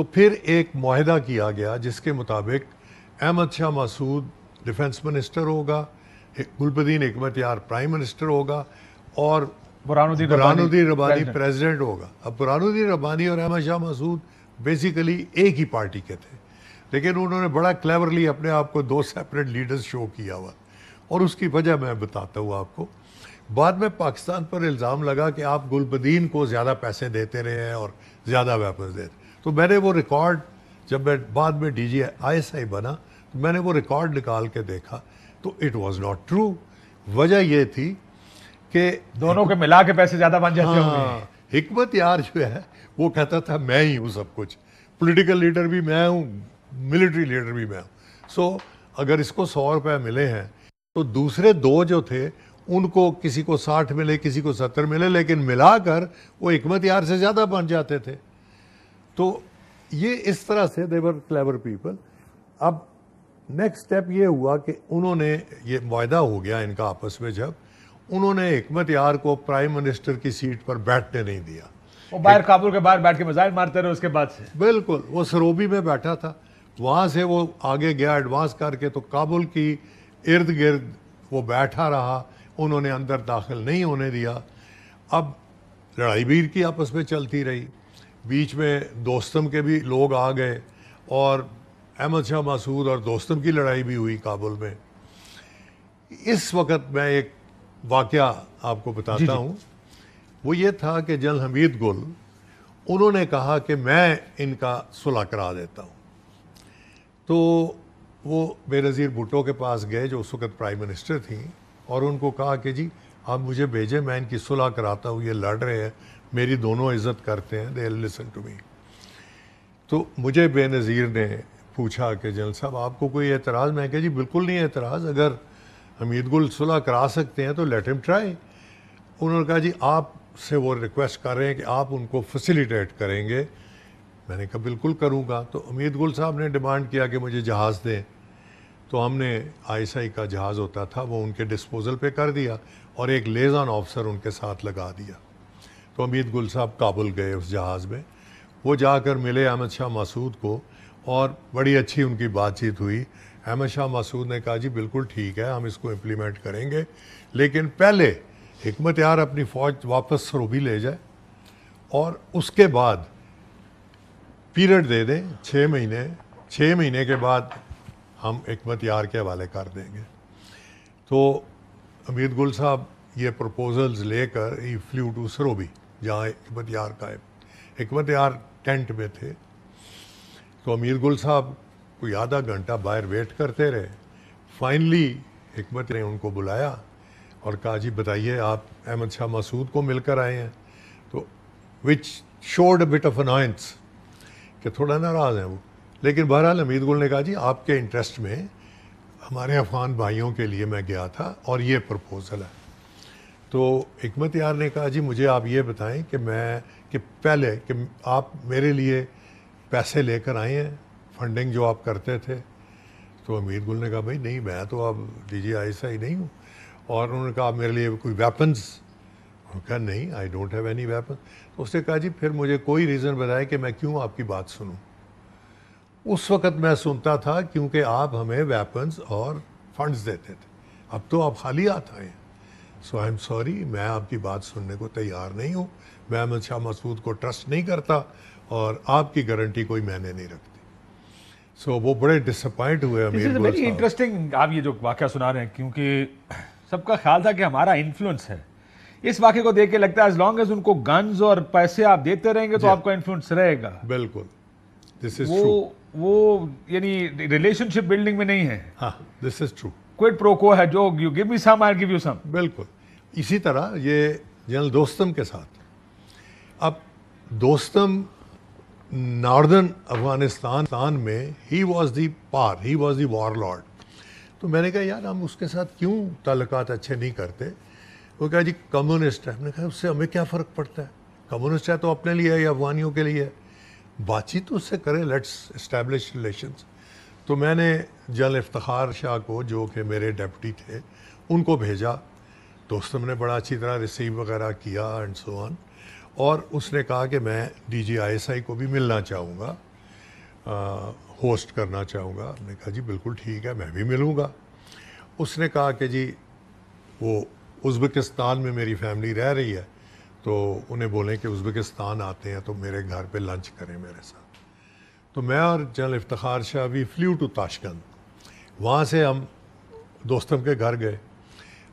تو پھر ایک معاہدہ کیا گیا جس کے مطابق احمد شاہ مسعود ڈیفنس منسٹر ہوگا, گلبدین حکمت یار پرائم منسٹر ہوگا, اور برہان الدین ربانی پریزیڈنٹ ہوگا. اب برہان الدین ربانی اور احمد شاہ مسعود بیسیکلی ایک ہی پارٹی کے تھے, لیکن انہوں نے بڑا کلیورلی اپنے آپ کو دو سیپریٹ لیڈرز شو کیا ہوا, اور اس کی وجہ میں بتاتا ہوں آپ کو. بعد میں پاکستان پر الزام لگا کہ آپ گلبدین کو زیادہ پیسے دیتے رہے ہیں اور زیادہ ویپنز دیتے. تو میں نے وہ ریکارڈ, جب میں بعد میں D G I S I بنا تو میں نے وہ ریکارڈ نکال کے دیکھا تو اٹ واز ناٹ ٹرو. وجہ یہ تھی کہ دونوں کے ملا کے پیسے زیادہ بن جاتے ہوں گے. حکمت یار جو ہے وہ کہتا تھا میں ہی ہوں سب کچھ, پولیٹیکل لیڈر بھی میں ہوں, ملٹری لیڈر بھی میں ہوں. سو اگر اس کو 100 روپے ملے ہیں تو دوسرے دو جو تھے ان کو کسی کو 60 ملے, کسی کو 70 ملے, لیکن ملا کر وہ حکمت یار سے زیادہ بن جاتے تھے. تو یہ اس طرح سے they were clever people. اب نیکسٹ سٹیپ یہ ہوا کہ انہوں نے, یہ معاہدہ ہو گیا ان کا آپس میں, جب انہوں نے حکمت یار کو پرائم منسٹر کی سیٹ پر بیٹھنے نہیں دیا. وہ باہر کابل کے باہر بیٹھ کے میزائل مارتے رہے اس کے بعد سے. بالکل, وہ سروبی میں بیٹھا تھا, وہاں سے وہ آگے گیا ایڈوانس کر کے, تو کابل کی ارد گرد وہ بیٹھا رہا, انہوں نے اندر داخل نہیں ہونے دیا. اب لڑائی بھی کی آپس میں چلتی رہی, بیچ میں دوستم کے بھی لوگ آ گئے, اور احمد شاہ مسعود اور دوستم کی لڑائی بھی ہوئی کابل میں. اس وقت میں ایک واقعہ آپ کو بتاتا ہوں. وہ یہ تھا کہ جنرل حمید گل, انہوں نے کہا کہ میں ان کا صلح کرا دیتا ہوں. تو وہ بے نظیر بھٹو کے پاس گئے جو اس وقت پرائم منسٹر تھیں, اور ان کو کہا کہ جی آپ مجھے بھیجیں, میں ان کی صلح کراتا ہوں, یہ لڑ رہے ہیں, میری دونوں عزت کرتے ہیں, دے لسن ٹو می. تو مجھے بے نظیر نے پوچھا کہ جنرل صاحب آپ کو کوئی اعتراض؟ میں کہا جی بالکل نہیں اعتراض, اگر حمید گل صلح کرا سکتے ہیں تو لیٹ ہم ٹرائی. انہوں نے کہا جی آپ سے وہ ریکویسٹ کر رہے ہیں کہ آپ ان کو فیسیلیٹیٹ کریں گے. میں نے کہا بالکل کروں گا. تو حمید گل صاحب نے ڈیمانڈ کیا کہ مجھے جہاز دیں, تو ہم نے آئی ایس آئی کا جہاز ہوتا تھا وہ ان کے ڈسپوزل پہ کر دیا, اور ایک لیزان آفسر ان کے ساتھ لگا دیا. تو حمید گل صاحب کابل گئے اس جہاز میں, وہ جا کر ملے احمد شاہ مسعود کو, اور بڑی اچھی ان کی بات چیت ہوئی. احمد شاہ مسعود نے کہا جی بالکل ٹھیک ہے, ہم اس کو امپلیمنٹ کریں گے, لیکن پہلے حکمت یار اپنی فوج واپس سروبی لے جائے, اور اس کے بعد پیریڈ دے دیں 6 مہینے, 6 مہینے کے بعد ہم حکمت یار کے حوالے کر دیں گے. تو حمید گل صاحب یہ پرپوزلز لے کر ہی فلیو ٹو سروبی جہاں حکمت یار کا ہے. حکمت یار ٹینٹ میں تھے. تو حمید گل صاحب کوئی آدھا گھنٹہ باہر ویٹ کرتے رہے. فائنلی حکمت نے ان کو بلایا اور کہا جی بتائیے آپ احمد شاہ مسعود کو مل کر آئے ہیں. تو which should a but of invoice کہ تھوڑا ناراض ہیں وہ, لیکن بہرحال حمید گل نے کہا جی آپ کے انٹرسٹ میں ہمارے افغان بھائیوں کے لیے میں گیا تھا اور یہ پرپوزل ہے. تو حکمت یار نے کہا جی مجھے آپ یہ بتائیں کہ پہلے کہ آپ میرے لیے پیسے لے کر آئے ہیں, فنڈنگ جو آپ کرتے تھے. تو حمید گل نے کہا بھائی نہیں, میں تو اب D G I S I نہیں ہوں. اور انہوں نے کہا آپ میرے لیے کوئی ویپنز؟ انہوں نے کہا نہیں, I don't have any weapon. تو اس نے کہا جی پھر مجھے کوئی ریزن بتائے کہ میں کیوں آپ کی بات سنوں. اس وقت میں سنتا تھا کیونکہ آپ ہمیں ویپنز اور فنڈز دیتے تھے, اب تو آپ خالی ہاتھ آئے ہیں. سو آئی ایم سوری, میں آپ کی بات سننے کو تیار نہیں ہوں. میں احمد شاہ مسعود کو ٹرسٹ نہیں کرتا, اور آپ کی گارنٹی کوئی میں نے نہیں رکھتی. سو وہ بڑے ڈس اپوائنٹ ہوئے. ویری انٹرسٹنگ آپ یہ جو واقعہ سنا رہے ہیں, کیونکہ سب کا خیال تھا کہ ہمارا انفلوئنس ہے. اس واقعے کو دیکھ کے لگتا ہے as long as ان کو گنز اور پیسے آپ دیتے رہیں گے تو آپ کا انفلوئنس رہے گا. بالکل, دس از ٹرو. وہ یعنی ریلیشن شپ بلڈنگ میں نہیں ہے. ہاں, دس از ٹرو. کوئٹ پرو کو ہے, جو you give me some I give you some. بالکل. اسی طرح یہ جنرل دوستم کے ساتھ. اب دوستم ناردرن افغانستان میں he was the war lord. تو میں نے کہا یار ہم اس کے ساتھ کیوں تعلقات اچھے نہیں کرتے. وہ کہا جی کمیونسٹ ہے. ہم نے کہا اس سے ہمیں کیا فرق پڑتا ہے, کمیونسٹ ہے تو اپنے لیے ہے یا افغانیوں کے لیے ہے, بات چیت تو اس سے کریں, لیٹس اسٹیبلش ریلیشنز. تو میں نے جنرل افتخار شاہ کو جو کہ میرے ڈیپٹی تھے ان کو بھیجا. دوستم نے بڑا اچھی طرح ریسیو وغیرہ کیا اینڈ سو آن, اور اس نے کہا کہ میں D G I S I کو بھی ملنا چاہوں گا. ہوسٹ کرنا چاہوں گا. ہم نے کہا جی بالکل ٹھیک ہے, میں بھی ملوں گا. اس نے کہا کہ جی وہ ازبکستان میں میری فیملی رہ رہی ہے, تو انہیں بولیں کہ ازبکستان آتے ہیں تو میرے گھر پہ لنچ کریں میرے ساتھ. تو میں اور general Iftikhar Shah we flew to Tashkent. وہاں سے ہم دوستم کے گھر گئے.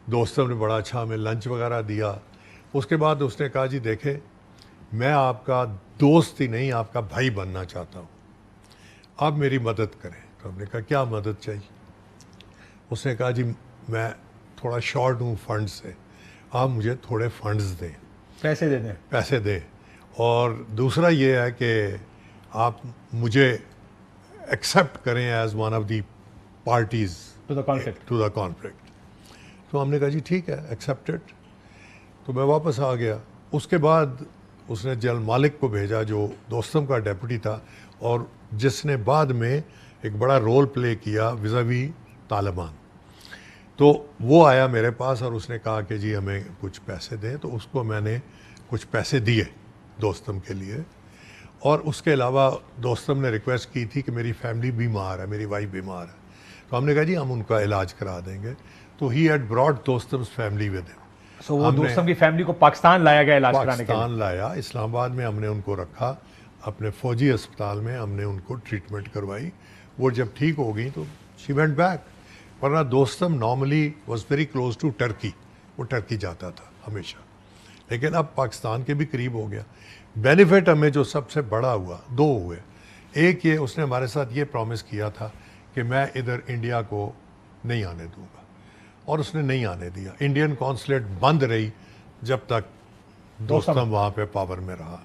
دوستم نے بڑا اچھا ہمیں لنچ وغیرہ دیا. اس کے بعد اس نے کہا جی دیکھیں, میں آپ کا دوست ہی نہیں, آپ کا بھائی بننا چاہتا ہوں, آپ میری مدد کریں. تو ہم نے کہا کیا مدد چاہیے؟ اس نے کہا جی میں تھوڑا شارٹ ہوں فنڈ سے, آپ مجھے تھوڑے فنڈز دیں, پیسے دے دیں. پیسے دیں. اور دوسرا یہ ہے کہ آپ مجھے ایکسیپٹ کریں as one of the parties to the conflict. To the conflict. تو ہم نے کہا جی ٹھیک ہے, ایکسیپٹڈ. تو میں واپس آ گیا. اس کے بعد اس نے جنرل مالک کو بھیجا جو دوستم کا ڈیپوٹی تھا اور جس نے بعد میں ایک بڑا رول پلے کیا وزاوی طالبان. تو وہ آیا میرے پاس اور اس نے کہا کہ جی ہمیں کچھ پیسے دیں. تو اس کو میں نے کچھ پیسے دیے دوستم کے لیے. اور اس کے علاوہ دوستم نے ریکویسٹ کی تھی کہ میری فیملی بیمار ہے, میری وائف بیمار ہے. تو ہم نے کہا جی ہم ان کا علاج کرا دیں گے. تو he had brought Dostum's family with him. So وہ دوستم کی فیملی کو پاکستان لایا گیا علاج کرانے کے لیے. پاکستان لایا, اسلام آباد میں ہم نے ان کو رکھا, اپنے فوجی اسپتال میں ہم نے ان کو ٹریٹمنٹ کروائی. وہ جب ٹھیک ہو گئی تو شی وینٹ بیک. ورنہ Dostum normally was very close to Turkey, وہ ٹرکی جاتا تھا ہمیشہ, لیکن اب پاکستان کے بھی قریب ہو گیا. بینیفٹ ہمیں جو سب سے بڑا ہوا, دو ہوئے. ایک یہ اس نے ہمارے ساتھ یہ پرومس کیا تھا کہ میں ادھر انڈیا کو نہیں آنے دوں گا, اور اس نے نہیں آنے دیا. انڈین کونسلیٹ بند رہی جب تک دوستم وہاں پہ پاور میں رہا.